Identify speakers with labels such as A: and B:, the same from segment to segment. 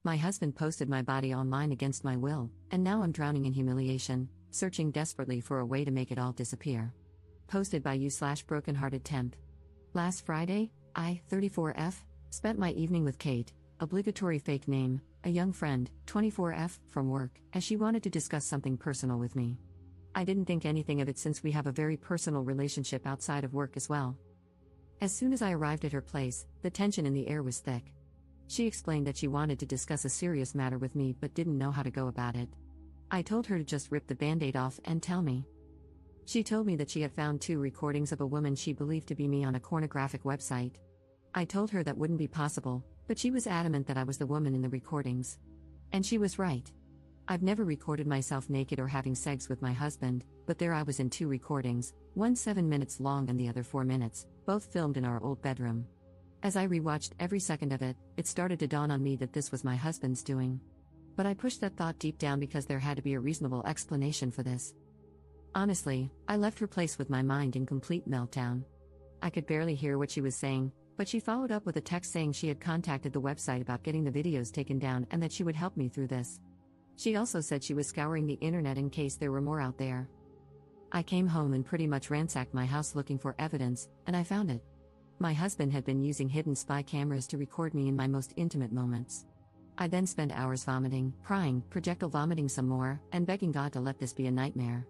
A: My husband posted my body online against my will, and now I'm drowning in humiliation, searching desperately for a way to make it all disappear. Posted by you/brokenhearted temp. Last Friday, I, 34F, spent my evening with Kate, obligatory fake name, a young friend, 24F, from work, as she wanted to discuss something personal with me. I didn't think anything of it since we have a very personal relationship outside of work as well. As soon as I arrived at her place, the tension in the air was thick. She explained that she wanted to discuss a serious matter with me but didn't know how to go about it. I told her to just rip the band-aid off and tell me. She told me that she had found 2 recordings of a woman she believed to be me on a pornographic website. I told her that wouldn't be possible, but she was adamant that I was the woman in the recordings. And she was right. I've never recorded myself naked or having sex with my husband, but there I was in 2 recordings, one 7 minutes long and the other 4 minutes, both filmed in our old bedroom. As I rewatched every second of it, it started to dawn on me that this was my husband's doing. But I pushed that thought deep down because there had to be a reasonable explanation for this. Honestly, I left her place with my mind in complete meltdown. I could barely hear what she was saying, but she followed up with a text saying she had contacted the website about getting the videos taken down and that she would help me through this. She also said she was scouring the internet in case there were more out there. I came home and pretty much ransacked my house looking for evidence, and I found it. My husband had been using hidden spy cameras to record me in my most intimate moments. I then spent hours vomiting, crying, projectile vomiting some more, and begging God to let this be a nightmare.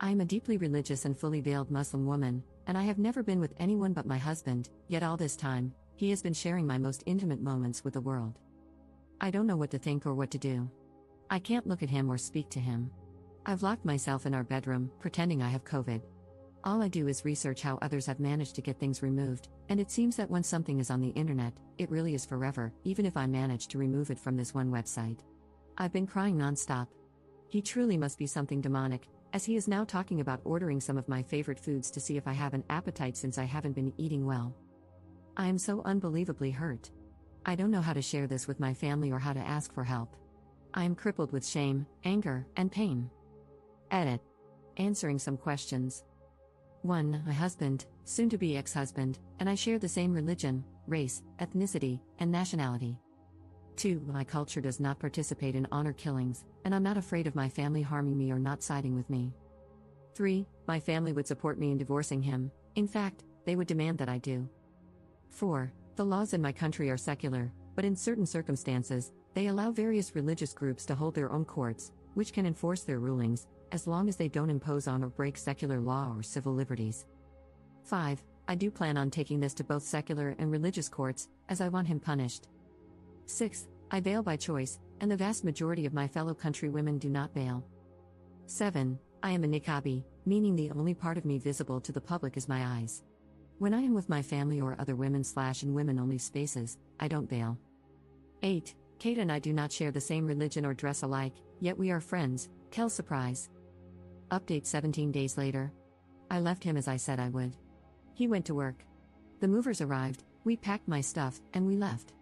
A: I am a deeply religious and fully veiled Muslim woman, and I have never been with anyone but my husband, yet all this time, he has been sharing my most intimate moments with the world. I don't know what to think or what to do. I can't look at him or speak to him. I've locked myself in our bedroom, pretending I have COVID. All I do is research how others have managed to get things removed, and it seems that when something is on the internet, it really is forever, even if I manage to remove it from this one website. I've been crying nonstop. He truly must be something demonic, as he is now talking about ordering some of my favorite foods to see if I have an appetite since I haven't been eating well. I am so unbelievably hurt. I don't know how to share this with my family or how to ask for help. I am crippled with shame, anger, and pain. Edit. Answering some questions. 1. My husband, soon-to-be ex-husband, and I share the same religion, race, ethnicity, and nationality. 2. My culture does not participate in honor killings, and I'm not afraid of my family harming me or not siding with me. 3. My family would support me in divorcing him, in fact, they would demand that I do. 4. The laws in my country are secular, but in certain circumstances, they allow various religious groups to hold their own courts, which can enforce their rulings, as long as they don't impose on or break secular law or civil liberties. 5. I do plan on taking this to both secular and religious courts, as I want him punished. 6. I bail by choice, and the vast majority of my fellow countrywomen do not bail. 7. I am a niqabi, meaning the only part of me visible to the public is my eyes. When I am with my family or other women/in women-only spaces, I don't bail. 8. Kate and I do not share the same religion or dress alike, yet we are friends. Kel surprise. Update 17 days later. I left him as I said I would. He went to work. The movers arrived, we packed my stuff, and we left.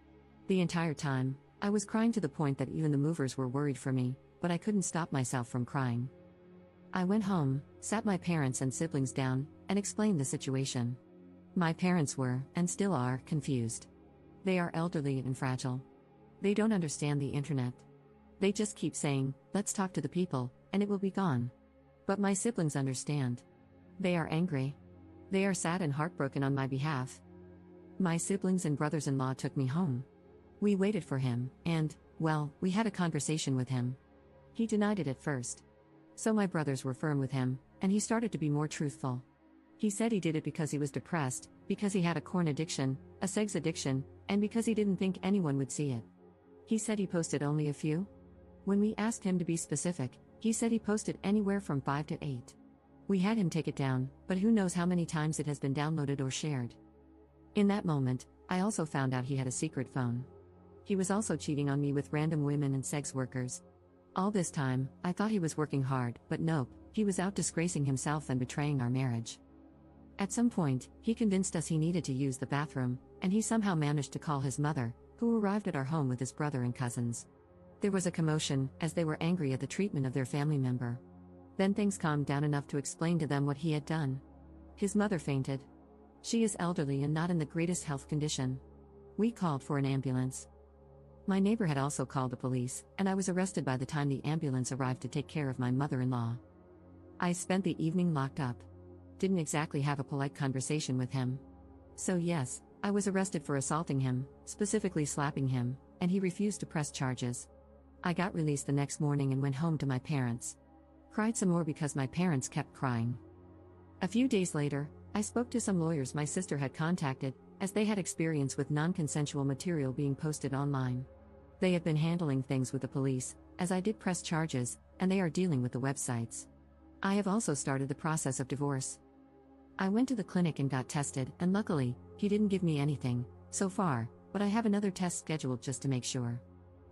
A: The entire time, I was crying to the point that even the movers were worried for me, but I couldn't stop myself from crying. I went home, sat my parents and siblings down, and explained the situation. My parents were, and still are, confused. They are elderly and fragile. They don't understand the internet. They just keep saying, let's talk to the people, and it will be gone. But my siblings understand. They are angry. They are sad and heartbroken on my behalf. My siblings and brothers-in-law took me home. We waited for him, and, well, we had a conversation with him. He denied it at first. So my brothers were firm with him, and he started to be more truthful. He said he did it because he was depressed, because he had a corn addiction, a sex addiction, and because he didn't think anyone would see it. He said he posted only a few. When we asked him to be specific, he said he posted anywhere from 5 to 8. We had him take it down, but who knows how many times it has been downloaded or shared. In that moment, I also found out he had a secret phone. He was also cheating on me with random women and sex workers. All this time, I thought he was working hard, but nope, he was out disgracing himself and betraying our marriage. At some point, he convinced us he needed to use the bathroom, and he somehow managed to call his mother, who arrived at our home with his brother and cousins. There was a commotion, as they were angry at the treatment of their family member. Then things calmed down enough to explain to them what he had done. His mother fainted. She is elderly and not in the greatest health condition. We called for an ambulance. My neighbor had also called the police, and I was arrested by the time the ambulance arrived to take care of my mother-in-law. I spent the evening locked up. Didn't exactly have a polite conversation with him. So yes, I was arrested for assaulting him, specifically slapping him, and he refused to press charges. I got released the next morning and went home to my parents. Cried some more because my parents kept crying. A few days later, I spoke to some lawyers my sister had contacted, as they had experience with non-consensual material being posted online. They had been handling things with the police, as I did press charges, and they are dealing with the websites. I have also started the process of divorce. I went to the clinic and got tested, and luckily, he didn't give me anything, so far, but I have another test scheduled just to make sure.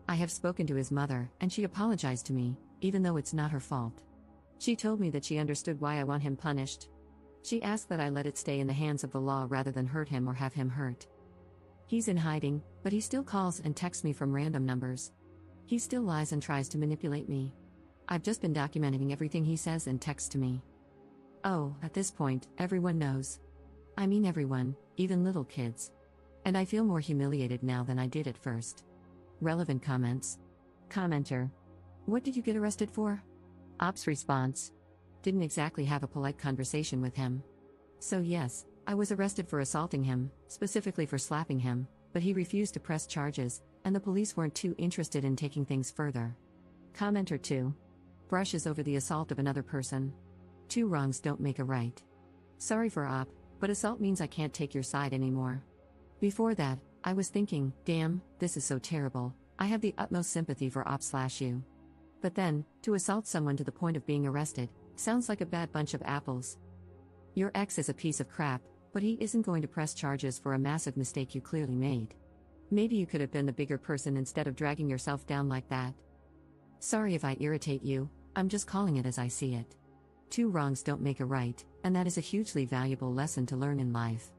A: I have spoken to his mother, and she apologized to me, even though it's not her fault. She told me that she understood why I want him punished. She asked that I let it stay in the hands of the law rather than hurt him or have him hurt. He's in hiding, but he still calls and texts me from random numbers. He still lies and tries to manipulate me. I've just been documenting everything he says and texts to me. Oh, at this point, everyone knows. I mean everyone, even little kids. And I feel more humiliated now than I did at first. Relevant comments. Commenter. What did you get arrested for? Ops response. Didn't exactly have a polite conversation with him. So yes, I was arrested for assaulting him, specifically for slapping him, but he refused to press charges, and the police weren't too interested in taking things further. Commenter 2. Brushes over the assault of another person. 2 wrongs don't make a right. Sorry for op, but assault means I can't take your side anymore. Before that, I was thinking, damn, this is so terrible, I have the utmost sympathy for op/you. But then, to assault someone to the point of being arrested, sounds like a bad bunch of apples. Your ex is a piece of crap, but he isn't going to press charges for a massive mistake you clearly made. Maybe you could have been the bigger person instead of dragging yourself down like that. Sorry if I irritate you, I'm just calling it as I see it. 2 wrongs don't make a right, and that is a hugely valuable lesson to learn in life.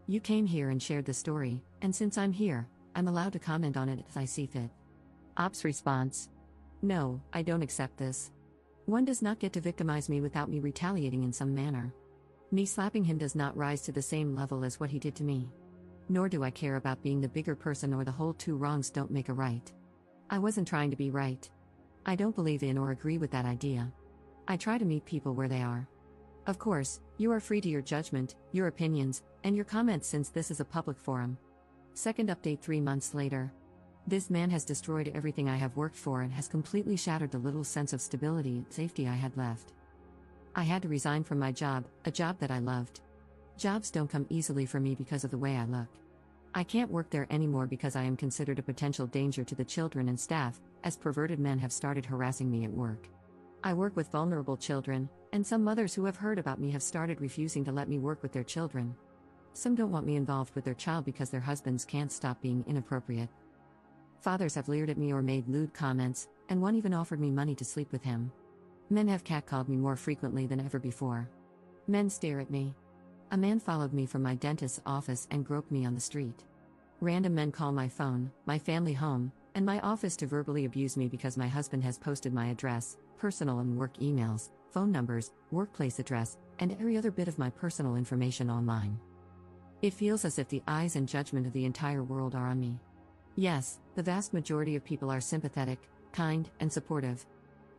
A: You came here and shared the story, and since I'm here, I'm allowed to comment on it as I see fit. Ops response. No, I don't accept this. One does not get to victimize me without me retaliating in some manner. Me slapping him does not rise to the same level as what he did to me. Nor do I care about being the bigger person or the whole 2 wrongs don't make a right. I wasn't trying to be right. I don't believe in or agree with that idea. I try to meet people where they are. Of course, you are free to your judgment, your opinions, and your comments since this is a public forum. Second update 3 months later. This man has destroyed everything I have worked for and has completely shattered the little sense of stability and safety I had left. I had to resign from my job, a job that I loved. Jobs don't come easily for me because of the way I look. I can't work there anymore because I am considered a potential danger to the children and staff, as perverted men have started harassing me at work. I work with vulnerable children, and some mothers who have heard about me have started refusing to let me work with their children. Some don't want me involved with their child because their husbands can't stop being inappropriate. Fathers have leered at me or made lewd comments, and one even offered me money to sleep with him. Men have catcalled me more frequently than ever before. Men stare at me. A man followed me from my dentist's office and groped me on the street. Random men call my phone, my family home, and my office to verbally abuse me because my husband has posted my address, personal and work emails, phone numbers, workplace address, and every other bit of my personal information online. It feels as if the eyes and judgment of the entire world are on me. Yes, the vast majority of people are sympathetic, kind, and supportive.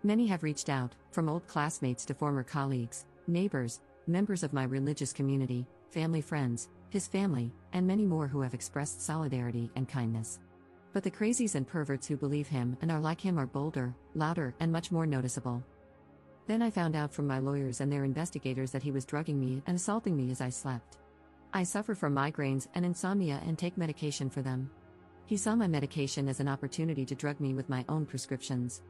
A: Many have reached out, from old classmates to former colleagues, neighbors, members of my religious community, family friends, his family, and many more who have expressed solidarity and kindness. But the crazies and perverts who believe him and are like him are bolder, louder, and much more noticeable. Then I found out from my lawyers and their investigators that he was drugging me and assaulting me as I slept. I suffer from migraines and insomnia and take medication for them. He saw my medication as an opportunity to drug me with my own prescriptions.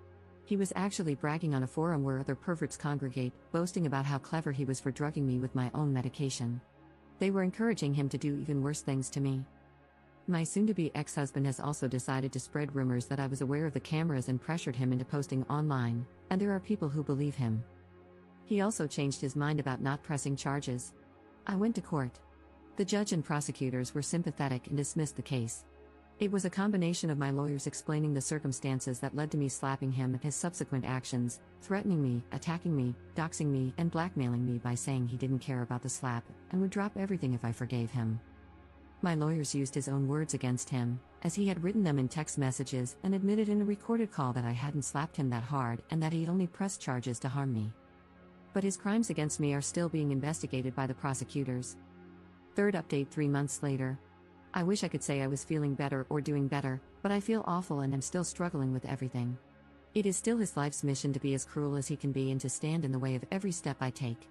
A: He was actually bragging on a forum where other perverts congregate, boasting about how clever he was for drugging me with my own medication. They were encouraging him to do even worse things to me. My soon-to-be ex-husband has also decided to spread rumors that I was aware of the cameras and pressured him into posting online, and there are people who believe him. He also changed his mind about not pressing charges. I went to court. The judge and prosecutors were sympathetic and dismissed the case. It was a combination of my lawyers explaining the circumstances that led to me slapping him and his subsequent actions, threatening me, attacking me, doxing me, and blackmailing me by saying he didn't care about the slap and would drop everything if I forgave him. My lawyers used his own words against him, as he had written them in text messages and admitted in a recorded call that I hadn't slapped him that hard and that he'd only pressed charges to harm me. But his crimes against me are still being investigated by the prosecutors. Third update 3 months later. I wish I could say I was feeling better or doing better, but I feel awful and am still struggling with everything. It is still his life's mission to be as cruel as he can be and to stand in the way of every step I take.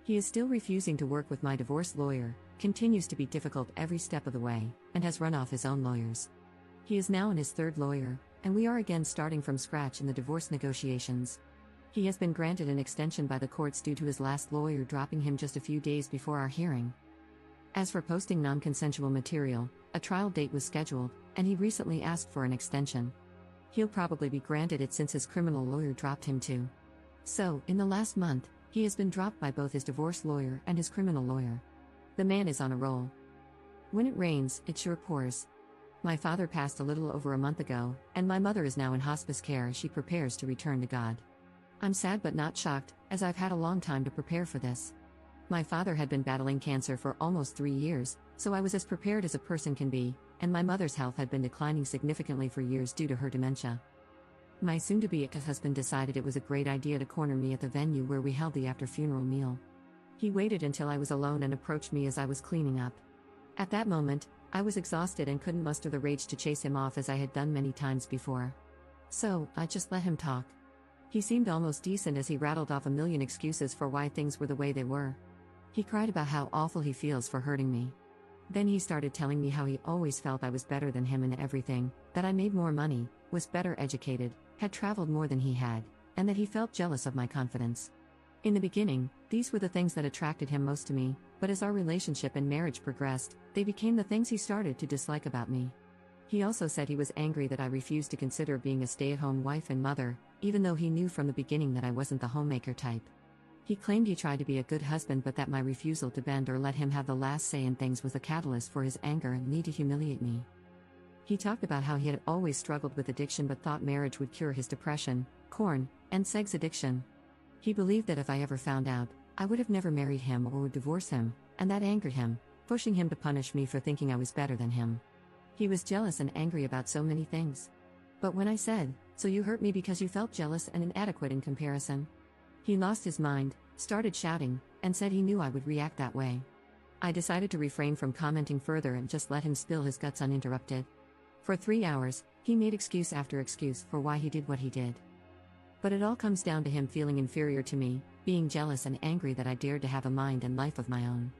A: He is still refusing to work with my divorce lawyer, continues to be difficult every step of the way, and has run off his own lawyers. He is now in his third lawyer, and we are again starting from scratch in the divorce negotiations. He has been granted an extension by the courts due to his last lawyer dropping him just a few days before our hearing. As for posting non-consensual material, a trial date was scheduled, and he recently asked for an extension. He'll probably be granted it since his criminal lawyer dropped him too. So, in the last month, he has been dropped by both his divorce lawyer and his criminal lawyer. The man is on a roll. When it rains, it sure pours. My father passed a little over a month ago, and my mother is now in hospice care as she prepares to return to God. I'm sad but not shocked, as I've had a long time to prepare for this. My father had been battling cancer for almost 3 years, so I was as prepared as a person can be, and my mother's health had been declining significantly for years due to her dementia. My soon-to-be ex-husband decided it was a great idea to corner me at the venue where we held the after-funeral meal. He waited until I was alone and approached me as I was cleaning up. At that moment, I was exhausted and couldn't muster the rage to chase him off as I had done many times before. So, I just let him talk. He seemed almost decent as he rattled off a million excuses for why things were the way they were. He cried about how awful he feels for hurting me. Then he started telling me how he always felt I was better than him in everything, that I made more money, was better educated, had traveled more than he had, and that he felt jealous of my confidence. In the beginning, these were the things that attracted him most to me, but as our relationship and marriage progressed, they became the things he started to dislike about me. He also said he was angry that I refused to consider being a stay-at-home wife and mother, even though he knew from the beginning that I wasn't the homemaker type. He claimed he tried to be a good husband but that my refusal to bend or let him have the last say in things was a catalyst for his anger and need to humiliate me. He talked about how he had always struggled with addiction but thought marriage would cure his depression, porn, and sex addiction. He believed that if I ever found out, I would have never married him or would divorce him, and that angered him, pushing him to punish me for thinking I was better than him. He was jealous and angry about so many things. But when I said, "So you hurt me because you felt jealous and inadequate in comparison?" he lost his mind, started shouting, and said he knew I would react that way. I decided to refrain from commenting further and just let him spill his guts uninterrupted. For 3 hours, he made excuse after excuse for why he did what he did. But it all comes down to him feeling inferior to me, being jealous and angry that I dared to have a mind and life of my own.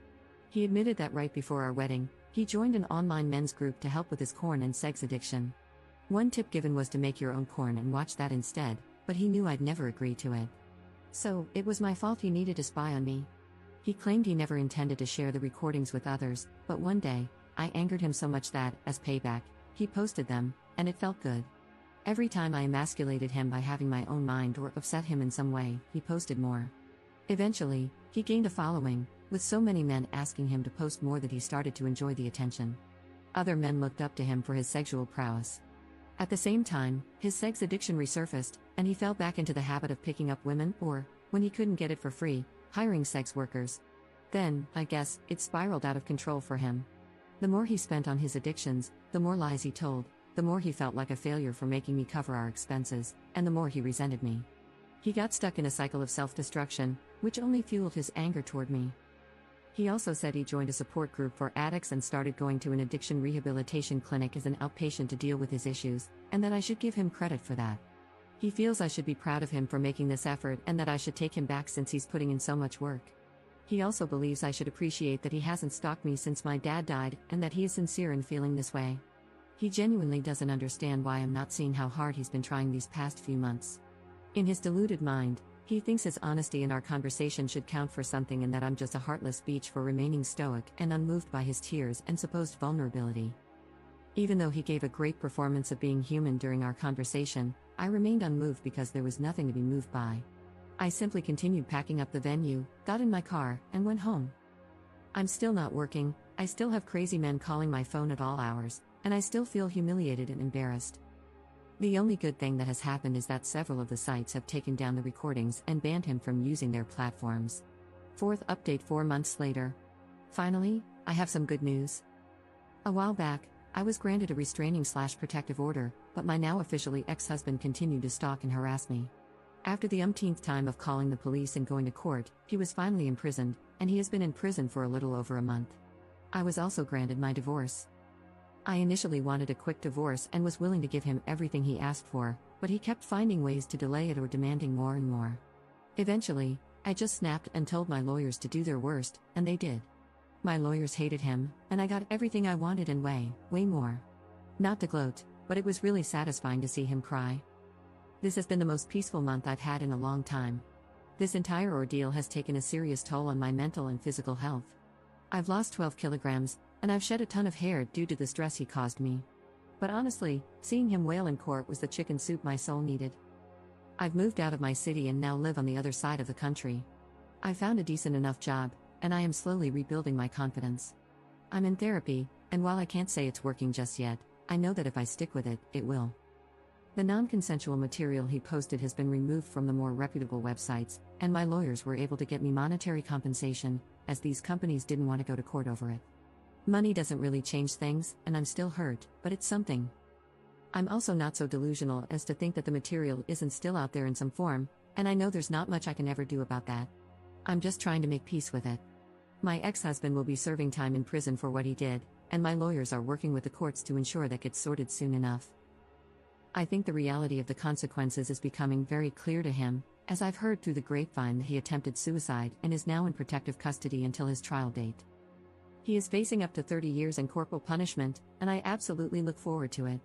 A: He admitted that right before our wedding, he joined an online men's group to help with his porn and sex addiction. One tip given was to make your own porn and watch that instead, but he knew I'd never agree to it. So, it was my fault he needed to spy on me. He claimed he never intended to share the recordings with others, but one day, I angered him so much that, as payback, he posted them, and it felt good. Every time I emasculated him by having my own mind or upset him in some way, he posted more. Eventually, he gained a following, with so many men asking him to post more that he started to enjoy the attention. Other men looked up to him for his sexual prowess. At the same time, his sex addiction resurfaced, and he fell back into the habit of picking up women or, when he couldn't get it for free, hiring sex workers. Then, I guess, it spiraled out of control for him. The more he spent on his addictions, the more lies he told, the more he felt like a failure for making me cover our expenses, and the more he resented me. He got stuck in a cycle of self-destruction, which only fueled his anger toward me. He also said he joined a support group for addicts and started going to an addiction rehabilitation clinic as an outpatient to deal with his issues, and that I should give him credit for that. He feels I should be proud of him for making this effort and that I should take him back since he's putting in so much work. He also believes I should appreciate that he hasn't stalked me since my dad died and that he is sincere in feeling this way. He genuinely doesn't understand why I'm not seeing how hard he's been trying these past few months. In his deluded mind, he thinks his honesty in our conversation should count for something and that I'm just a heartless beach for remaining stoic and unmoved by his tears and supposed vulnerability. Even though he gave a great performance of being human during our conversation, I remained unmoved because there was nothing to be moved by. I simply continued packing up the venue, got in my car, and went home. I'm still not working, I still have crazy men calling my phone at all hours, and I still feel humiliated and embarrassed. The only good thing that has happened is that several of the sites have taken down the recordings and banned him from using their platforms. Fourth update 4 months later. Finally, I have some good news. A while back, I was granted a restraining/protective order, but my now officially ex-husband continued to stalk and harass me. After the umpteenth time of calling the police and going to court, he was finally imprisoned, and he has been in prison for a little over a month. I was also granted my divorce. I initially wanted a quick divorce and was willing to give him everything he asked for, but he kept finding ways to delay it or demanding more and more. Eventually, I just snapped and told my lawyers to do their worst, and they did. My lawyers hated him, and I got everything I wanted and way more. Not to gloat, but it was really satisfying to see him cry. This has been the most peaceful month I've had in a long time. This entire ordeal has taken a serious toll on my mental and physical health. I've lost 12 kilograms, and I've shed a ton of hair due to the stress he caused me. But honestly, seeing him wail in court was the chicken soup my soul needed. I've moved out of my city and now live on the other side of the country. I found a decent enough job, and I am slowly rebuilding my confidence. I'm in therapy, and while I can't say it's working just yet, I know that if I stick with it, it will. The non-consensual material he posted has been removed from the more reputable websites, and my lawyers were able to get me monetary compensation, as these companies didn't want to go to court over it. Money doesn't really change things, and I'm still hurt, but it's something. I'm also not so delusional as to think that the material isn't still out there in some form, and I know there's not much I can ever do about that. I'm just trying to make peace with it. My ex-husband will be serving time in prison for what he did, and my lawyers are working with the courts to ensure that gets sorted soon enough. I think the reality of the consequences is becoming very clear to him, as I've heard through the grapevine that he attempted suicide and is now in protective custody until his trial date. He is facing up to 30 years in corporal punishment, and I absolutely look forward to it.